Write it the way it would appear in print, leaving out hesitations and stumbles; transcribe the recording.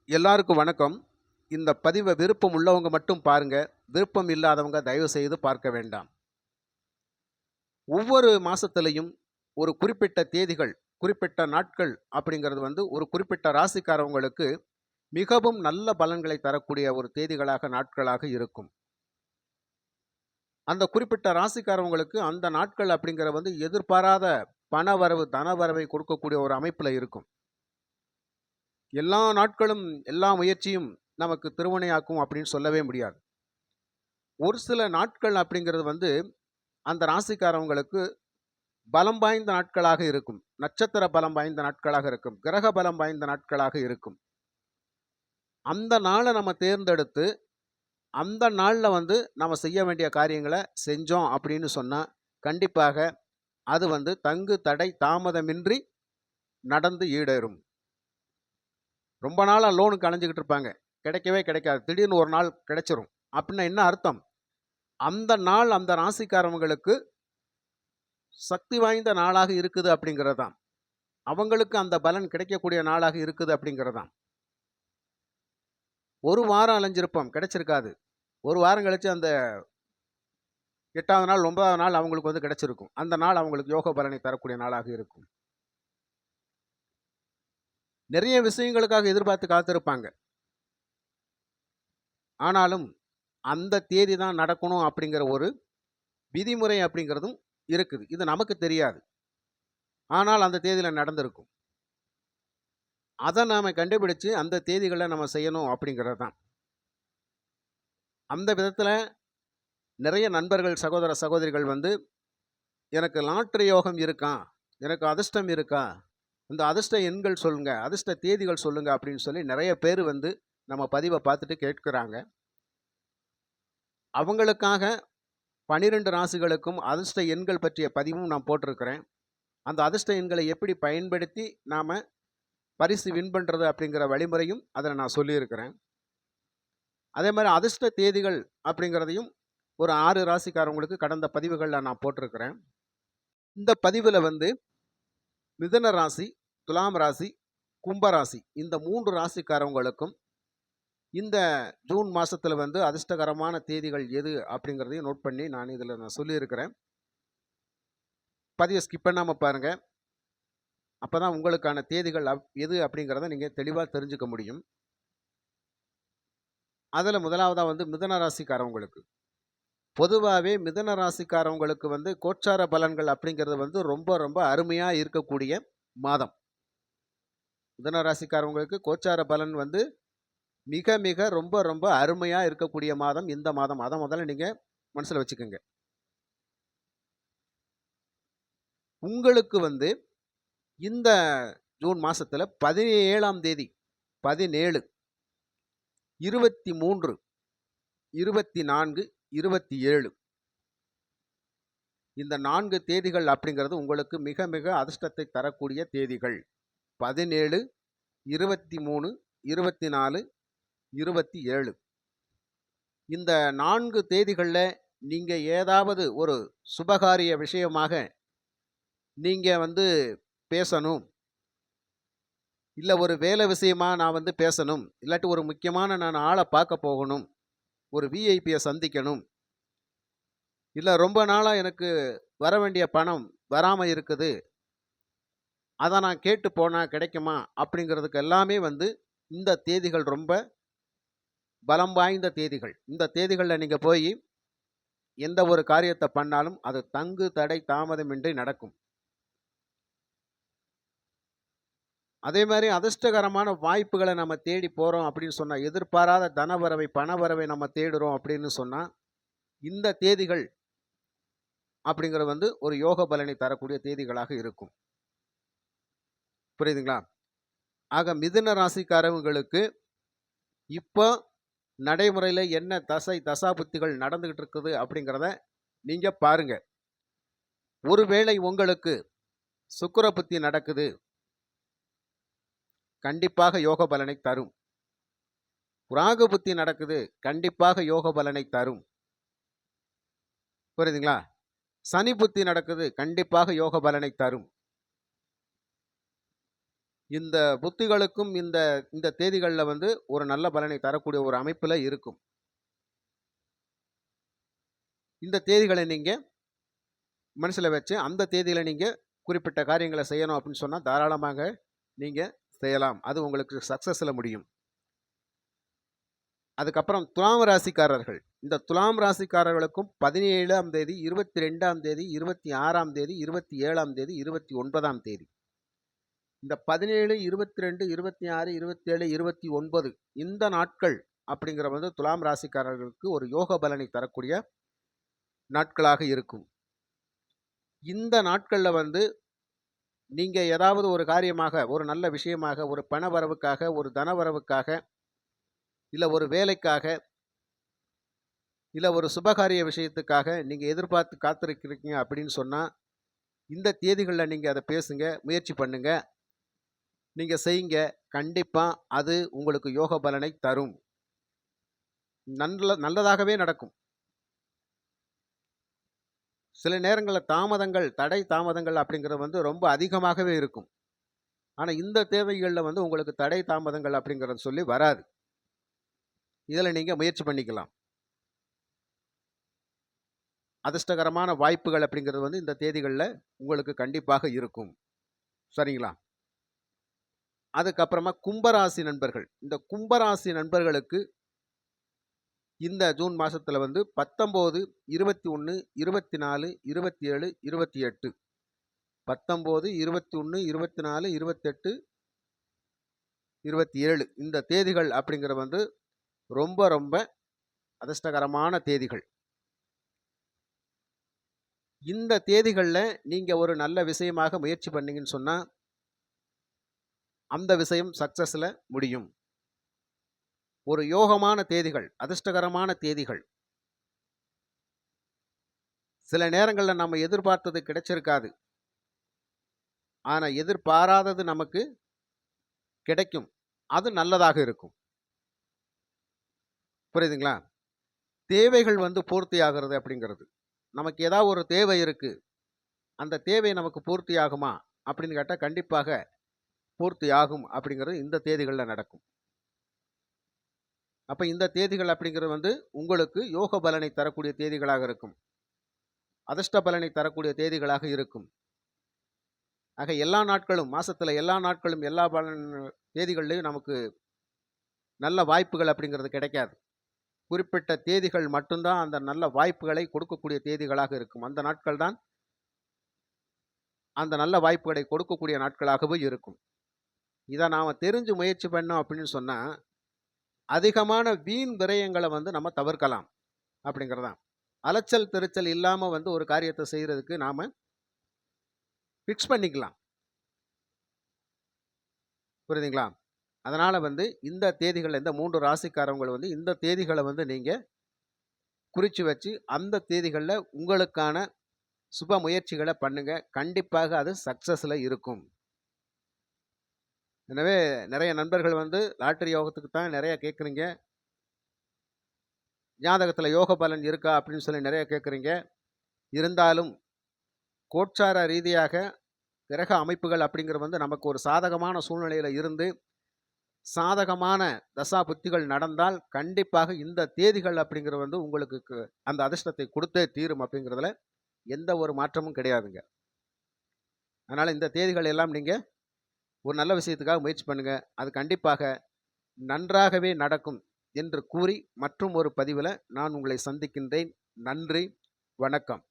எல்லாருக்கும் வணக்கம். இந்த பதிவை விருப்பம் உள்ளவங்க மட்டும் பாருங்க. விருப்பம் இல்லாதவங்க தயவு செய்து பார்க்க வேண்டாம். ஒவ்வொரு மாசத்திலையும் ஒரு குறிப்பிட்ட தேதிகள், குறிப்பிட்ட நாட்கள் அப்படிங்கிறது ஒரு குறிப்பிட்ட ராசிக்காரவங்களுக்கு மிகவும் நல்ல பலன்களை தரக்கூடிய ஒரு தேதிகளாக, நாட்களாக இருக்கும். அந்த குறிப்பிட்ட ராசிக்காரவங்களுக்கு அந்த நாட்கள் எதிர்பாராத பணவரவு, தனவரவை கொடுக்கக்கூடிய ஒரு அமைப்புல இருக்கும். எல்லா நாட்களும், எல்லா முயற்சியும் நமக்கு திருவினையாக்கும் அப்படின்னு சொல்லவே முடியாது. ஒரு சில நாட்கள் அப்படிங்கிறது அந்த ராசிக்காரவங்களுக்கு பலம் வாய்ந்த நாட்களாக இருக்கும். நட்சத்திர பலம் வாய்ந்த நாட்களாக இருக்கும். கிரக பலம் வாய்ந்த நாட்களாக இருக்கும். அந்த நாளை நம்ம தேர்ந்தெடுத்து, அந்த நாள்ல நம்ம செய்ய வேண்டிய காரியங்களை செஞ்சோம் அப்படின்னு சொன்னா, கண்டிப்பாக அது தங்கு தடை தாமதமின்றி நடந்து ஈடேறும். ரொம்ப நாளா லோனுக்கு அலைஞ்சுக்கிட்டு இருப்பாங்க. கிடைக்கவே கிடைக்காது. திடீர்னு ஒரு நாள் கிடைச்சிரும். அப்படின்னா என்ன அர்த்தம்? அந்த நாள் அந்த ராசிக்காரவங்களுக்கு சக்தி வாய்ந்த நாளாக இருக்குது அப்படிங்கிறதாம். அவங்களுக்கு அந்த பலன் கிடைக்கக்கூடிய நாளாக இருக்குது அப்படிங்கிறதாம். ஒரு வாரம் அலைஞ்சிருப்போம், கிடைச்சிருக்காது. ஒரு வாரம் கழிச்சு அந்த 8வது நாள் 9வது நாள் அவங்களுக்கு கிடைச்சிருக்கும். அந்த நாள் அவங்களுக்கு யோக பலனை தரக்கூடிய நாளாக இருக்கும். நிறைய விஷயங்களுக்காக எதிர்பார்த்து காத்திருப்பாங்க. ஆனாலும் அந்த தேதி தான் நடக்கணும் அப்படிங்கிற ஒரு விதிமுறை அப்படிங்கிறதும் இருக்குது. இது நமக்கு தெரியாது. ஆனால் அந்த தேதியில நடந்திருக்கும். அதை நாம கண்டுபிடிச்சு அந்த தேதிகளை நம்ம செய்யணும் அப்படிங்கிறது தான். அந்த விதத்துல நிறைய நண்பர்கள், சகோதர சகோதரிகள் எனக்கு லாட்டரி யோகம் இருக்கா, எனக்கு அதிர்ஷ்டம் இருக்கா, இந்த அதிர்ஷ்ட எண்கள் சொல்லுங்க, அதிர்ஷ்ட தேதிகள் சொல்லுங்க அப்படின்னு சொல்லி நிறைய பேர் நம்ம பதிவை பார்த்துட்டு கேட்கிறாங்க. அவங்களுக்காக 12 ராசிகளுக்கும் அதிர்ஷ்ட எண்கள் பற்றிய பதிவும் நான் போட்டிருக்கிறேன். அந்த அதிர்ஷ்ட எண்களை எப்படி பயன்படுத்தி நாம பரிசு வின் பண்றது அப்படிங்கிற வழிமுறையும் அதில் நான் சொல்லியிருக்கிறேன். அதே மாதிரி அதிர்ஷ்ட தேதிகள் அப்படிங்கிறதையும் ஒரு 6 ராசிக்காரவங்களுக்கு கடந்த பதிவுகளில் நான் போட்டிருக்கிறேன். இந்த பதிவில் மிதுன ராசி, துலாம் ராசி, கும்பராசி இந்த 3 ராசிக்காரவங்களுக்கும் இந்த ஜூன் மாசத்துல அதிர்ஷ்டகரமான தேதிகள் எது அப்படிங்கிறதையும் நோட் பண்ணி நான் சொல்லியிருக்கிறேன். பதிவை ஸ்கிப் பண்ணாம பாருங்க. அப்பதான் உங்களுக்கான தேதிகள் எது அப்படிங்கிறத நீங்க தெளிவா தெரிஞ்சுக்க முடியும். அதுல முதலாவதா மிதுன ராசிக்காரவங்களுக்கு பொதுவாகவே மிதுன ராசிக்காரவங்களுக்கு கோச்சார பலன்கள் அப்படிங்கிறது ரொம்ப ரொம்ப அருமையா இருக்கக்கூடிய மாதம். மிதுன ராசிக்காரவங்களுக்கு கோச்சார பலன் மிக மிக ரொம்ப ரொம்ப அருமையா இருக்கக்கூடிய மாதம் இந்த மாதம். அதை முதல்ல நீங்க மனசுல வச்சுக்கோங்க. உங்களுக்கு இந்த ஜூன் மாசத்துல 17ஆம் தேதி, 17, 23, 24, 27 இந்த 4 தேதிகள் அப்படிங்கிறது உங்களுக்கு மிக மிக அதிர்ஷ்டத்தை தரக்கூடிய தேதிகள். 17, 23, 24, 27 இந்த 4 தேதிகள்ல நீங்க ஏதாவது ஒரு சுபகாரிய விஷயமாக நீங்க பேசணும், இல்ல ஒரு வேலை விஷயமா நான் பேசணும், இல்லாட்டி ஒரு முக்கியமான நான் ஆளை பார்க்க போகணும், ஒரு விஐபியை சந்திக்கணும், இல்ல ரொம்ப நாளா எனக்கு வர வேண்டிய பணம் வராம இருக்குது, அதை நான் கேட்டு போனா கிடைக்குமா அப்படிங்கிறதுக்கு எல்லாமே இந்த தேதிகள் ரொம்ப பலம் வாய்ந்த தேதிகள். இந்த தேதிகளில் நீங்க போய் எந்த ஒரு காரியத்தை பண்ணாலும் அது தங்கு தடை தாமதமின்றி நடக்கும். அதே மாதிரி அதிர்ஷ்டகரமான வாய்ப்புகளை நம்ம தேடி போறோம் அப்படின்னு சொன்னா, எதிர்பாராத தனவரவை, பணவரவை நம்ம தேடுறோம் அப்படின்னு சொன்னா, இந்த தேதிகள் அப்படிங்கிறது ஒரு யோக பலனை தரக்கூடிய தேதிகளாக இருக்கும். புரியுதுங்களா? ஆக மிதுன ராசிக்காரவங்களுக்கு இப்போ நடைமுறையில என்ன தசா புத்திகள் நடந்துகிட்டு இருக்குது அப்படிங்கிறத நீங்க பாருங்க. ஒருவேளை உங்களுக்கு சுக்கிர புத்தி நடக்குது, கண்டிப்பாக யோக பலனை தரும். ராகு புத்தி நடக்குது, கண்டிப்பாக யோக பலனை தரும். புரியுதுங்களா? சனி புத்தி நடக்குது, கண்டிப்பாக யோக பலனை தரும். இந்த புத்திகளுக்கும் இந்த இந்த தேதிகள்ல வந்து ஒரு நல்ல பலனை தரக்கூடிய ஒரு அமைப்புல இருக்கும். இந்த தேதிகளை நீங்க மனசுல வச்சு, அந்த தேதியில நீங்க குறிப்பிட்ட காரியங்கள செய்யணும் அப்படின்னு சொன்னா, தாராளமாக நீங்க செய்யலாம். அது உங்களுக்கு சக்சஸ்ல முடியும். அதுக்கப்புறம் துலாம் ராசிக்காரர்கள். இந்த துலாம் ராசிக்காரர்களுக்கும் 17ஆம் தேதி, 22ஆம் தேதி, 26ஆம் தேதி, 27ஆம் தேதி, 29ஆம் தேதி. இந்த 17, 22, 26, 27, 29 இந்த நாட்கள் அப்படிங்கிற வந்து துலாம் ராசிக்காரர்களுக்கு ஒரு யோக பலனை தரக்கூடிய நாட்களாக இருக்கும். இந்த நாட்கள்ல வந்து நீங்க ஏதாவது ஒரு காரியமாக, ஒரு நல்ல விஷயமாக, ஒரு பண வரவுக்காக, ஒரு தன வரவுக்காக, இல்ல ஒரு வேலைக்காக, இல்ல ஒரு சுபகாரிய விஷயத்துக்காக நீங்க எதிர்பார்த்து காத்திருக்கிறீங்க அப்படின்னு சொன்னா, இந்த தேதிகள்ல நீங்க அத பேசுங்க, முயற்சி பண்ணுங்க, நீங்க செய்யுங்க. கண்டிப்பா அது உங்களுக்கு யோக பலனை தரும். நல்லதாகவே நடக்கும். சில நேரங்கள்ல தாமதங்கள், தடை தாமதங்கள் அப்படிங்கிறது வந்து ரொம்ப அதிகமாகவே இருக்கும். ஆனா இந்த தேவைகள்ல வந்து உங்களுக்கு தடை தாமதங்கள் அப்படிங்கிறது சொல்லி வராது. இதுல நீங்க முயற்சி பண்ணிக்கலாம். அதிர்ஷ்டகரமான வாய்ப்புகள் அப்படிங்கிறது வந்து இந்த தேதிகள்ல உங்களுக்கு கண்டிப்பாக இருக்கும். சரிங்களா? அதுக்கப்புறமா கும்பராசி நண்பர்கள். இந்த கும்பராசி நண்பர்களுக்கு இந்த ஜூன் மாசத்துல வந்து 19, 21, 24, 27, 28 19, 21, 24, 28, 27 இந்த தேதிகள் அப்படிங்கிற வந்து ரொம்ப ரொம்ப அதிர்ஷ்டகரமான தேதிகள். இந்த தேதிகள்ல நீங்க ஒரு நல்ல விஷயமாக முயற்சி பண்ணீங்கன்னு சொன்னா, அந்த விஷயம் சக்சஸ்ல முடியும். ஒரு யோகமான தேதிகள், அதிர்ஷ்டகரமான தேதிகள். சில நேரங்கள்ல நம்ம எதிர்பார்த்தது கிடைச்சிருக்காது. ஆனா எதிர்பாராதது நமக்கு கிடைக்கும். அது நல்லதாக இருக்கும். புரியுதுங்களா? தேவைகள் வந்து பூர்த்தி ஆகிறது அப்படிங்கிறது. நமக்கு ஏதாவது ஒரு தேவை இருக்கு. அந்த தேவை நமக்கு பூர்த்தி ஆகுமா? அப்படின்னு கேட்டா கண்டிப்பாக பூர்த்தி ஆகும் அப்படிங்கிறது இந்த தேதிகள்ல நடக்கும். அப்ப இந்த தேதிகள் அப்படிங்கிறது வந்து உங்களுக்கு யோக பலனை தரக்கூடிய தேதிகளாக இருக்கும். அதிர்ஷ்ட பலனை தரக்கூடிய தேதிகளாக இருக்கும். ஆக எல்லா நாட்களும், மாசத்துல எல்லா நாட்களும், எல்லா தேதிகள்லயும் நமக்கு நல்ல வாய்ப்புகள் அப்படிங்கிறது கிடைக்காது. குறிப்பிட்ட தேதிகள் மட்டும்தான் அந்த நல்ல வாய்ப்புகளை கொடுக்கக்கூடிய தேதிகளாக இருக்கும். அந்த நாட்கள் தான் அந்த நல்ல வாய்ப்புகளை கொடுக்கக்கூடிய நாட்களாகவும் இருக்கும். இதை நாம தெரிஞ்சு முயற்சி பண்ணோம் அப்படின்னு சொன்னா, அதிகமான வீண் விரயங்களை வந்து நம்ம தவிர்க்கலாம் அப்படிங்கிறதான். அலைச்சல் திருச்சல் இல்லாம வந்து ஒரு காரியத்தை செய்யறதுக்கு நாம ஃபிக்ஸ் பண்ணிக்கலாம். புரியுதுங்களா? அதனால வந்து இந்த தேதிகள், இந்த 3 ராசிக்காரவங்க வந்து இந்த தேதிகளை வந்து நீங்க குறிச்சு வச்சு, அந்த தேதிகள்ல உங்களுக்கான சுப முயற்சிகளை பண்ணுங்க. கண்டிப்பாக அது சக்சஸ்ல இருக்கும். எனவே நிறைய நண்பர்கள் வந்து லாட்டரி யோகத்துக்கு தான் நிறைய கேட்குறீங்க. ஜாதகத்துல யோக பலன் இருக்கா அப்படின்னு சொல்லி நிறைய கேட்குறீங்க. இருந்தாலும் கோட்சார ரீதியாக கிரக அமைப்புகள் அப்படிங்கிறது வந்து நமக்கு ஒரு சாதகமான சூழ்நிலையில இருந்து, சாதகமான தசா புத்திகள் நடந்தால் கண்டிப்பாக இந்த தேதிகள் அப்படிங்கிறது வந்து உங்களுக்கு அந்த அதிர்ஷ்டத்தை கொடுத்தே தீரும் அப்படிங்கிறதுல எந்த ஒரு மாற்றமும் கிடையாதுங்க. அதனால இந்த தேதிகள் எல்லாம் நீங்க ஒரு நல்ல விஷயத்துக்காக முயற்சி பண்ணுங்க. அது கண்டிப்பாக நன்றாகவே நடக்கும் என்று கூறி மற்றும் ஒரு பதிவில் நான் உங்களை சந்திக்கின்றேன். நன்றி, வணக்கம்.